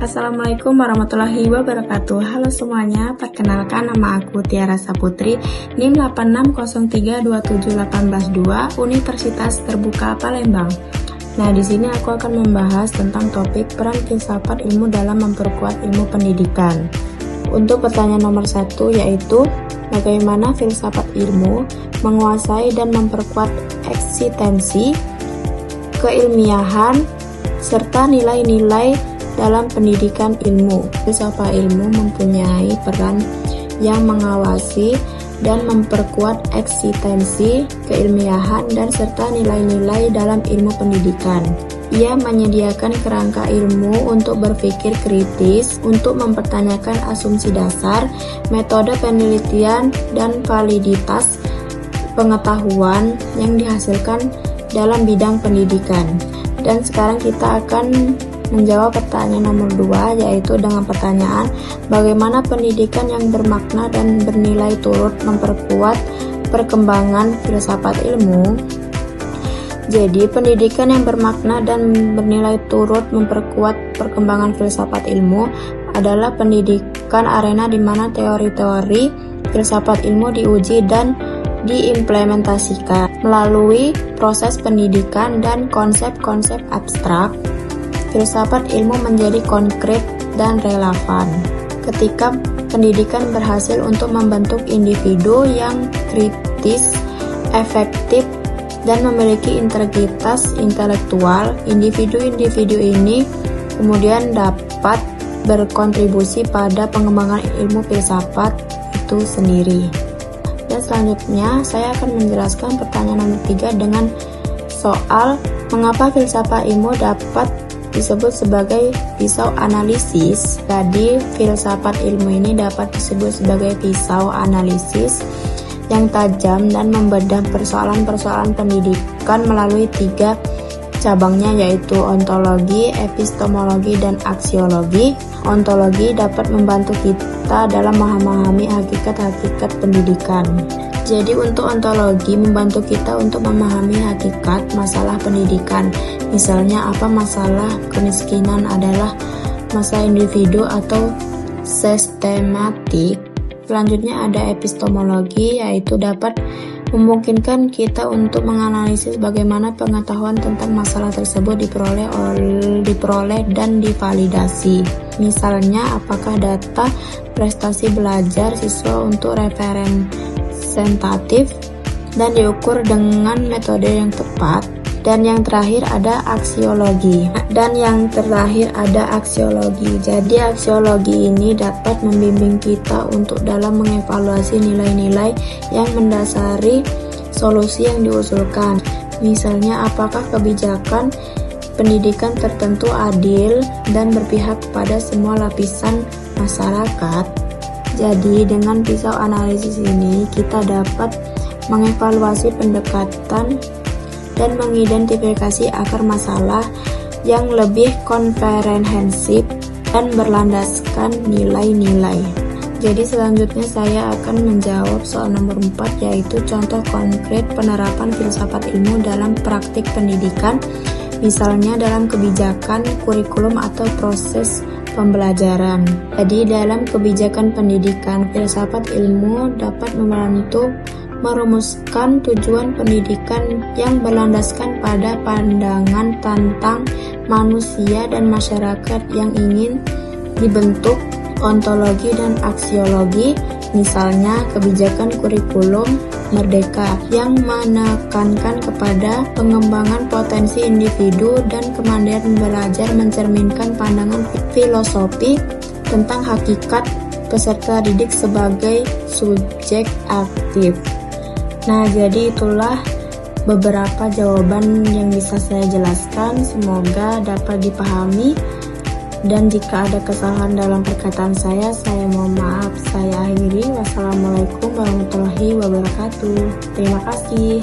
Assalamualaikum warahmatullahi wabarakatuh. Halo semuanya, perkenalkan nama aku Tiara Saputri, NIM 860327882, Universitas Terbuka Palembang. Nah, di sini aku akan membahas tentang topik peran filsafat ilmu dalam memperkuat ilmu pendidikan. Untuk pertanyaan nomor 1 yaitu, bagaimana filsafat ilmu menguasai dan memperkuat eksistensi, keilmiahan, serta nilai-nilai dalam pendidikan ilmu. Filsafat ilmu mempunyai peran yang mengawasi dan memperkuat eksistensi, keilmiahan, dan serta nilai-nilai dalam ilmu pendidikan. Ia menyediakan kerangka ilmu untuk berpikir kritis, untuk mempertanyakan asumsi dasar, metode penelitian, dan validitas pengetahuan yang dihasilkan dalam bidang pendidikan. Dan sekarang kita akan menjawab pertanyaan nomor 2, yaitu dengan pertanyaan, bagaimana pendidikan yang bermakna dan bernilai turut memperkuat perkembangan filsafat ilmu? Jadi, pendidikan yang bermakna dan bernilai turut memperkuat perkembangan filsafat ilmu adalah pendidikan arena di mana teori-teori filsafat ilmu diuji dan diimplementasikan melalui proses pendidikan dan konsep-konsep abstrak. Filsafat ilmu menjadi konkret dan relevan ketika pendidikan berhasil untuk membentuk individu yang kritis, efektif, dan memiliki integritas intelektual. Individu-individu ini kemudian dapat berkontribusi pada pengembangan ilmu filsafat itu sendiri. Dan selanjutnya saya akan menjelaskan pertanyaan nomor 3 dengan soal mengapa filsafat ilmu dapat disebut sebagai pisau analisis. Jadi filsafat ilmu ini dapat disebut sebagai pisau analisis yang tajam dan membedah persoalan-persoalan pendidikan melalui 3 cabangnya, yaitu ontologi, epistemologi, dan aksiologi. Ontologi dapat membantu kita dalam memahami hakikat-hakikat pendidikan. Jadi untuk ontologi membantu kita untuk memahami hakikat masalah pendidikan. Misalnya apa masalah kemiskinan adalah masalah individu atau sistematik. Selanjutnya ada epistemologi, yaitu dapat memungkinkan kita untuk menganalisis bagaimana pengetahuan tentang masalah tersebut diperoleh dan divalidasi. Misalnya apakah data prestasi belajar siswa untuk representatif dan diukur dengan metode yang tepat. Dan yang terakhir ada aksiologi. Jadi aksiologi ini dapat membimbing kita untuk dalam mengevaluasi nilai-nilai yang mendasari solusi yang diusulkan. Misalnya apakah kebijakan pendidikan tertentu adil dan berpihak kepada semua lapisan masyarakat. Jadi dengan pisau analisis ini kita dapat mengevaluasi pendekatan dan mengidentifikasi akar masalah yang lebih komprehensif dan berlandaskan nilai-nilai. Jadi selanjutnya saya akan menjawab soal nomor 4, yaitu contoh konkret penerapan filsafat ilmu dalam praktik pendidikan, misalnya dalam kebijakan, kurikulum, atau proses pembelajaran. Jadi dalam kebijakan pendidikan, filsafat ilmu dapat membantu merumuskan tujuan pendidikan yang berlandaskan pada pandangan tentang manusia dan masyarakat yang ingin dibentuk. Ontologi dan aksiologi, misalnya kebijakan kurikulum merdeka yang menekankan kepada pengembangan potensi individu dan kemandirian belajar, mencerminkan pandangan filosofi tentang hakikat peserta didik sebagai subjek aktif. Nah, jadi itulah beberapa jawaban yang bisa saya jelaskan. Semoga dapat dipahami. Dan jika ada kesalahan dalam perkataan saya mohon maaf. Saya akhiri. Wassalamualaikum warahmatullahi wabarakatuh. Terima kasih.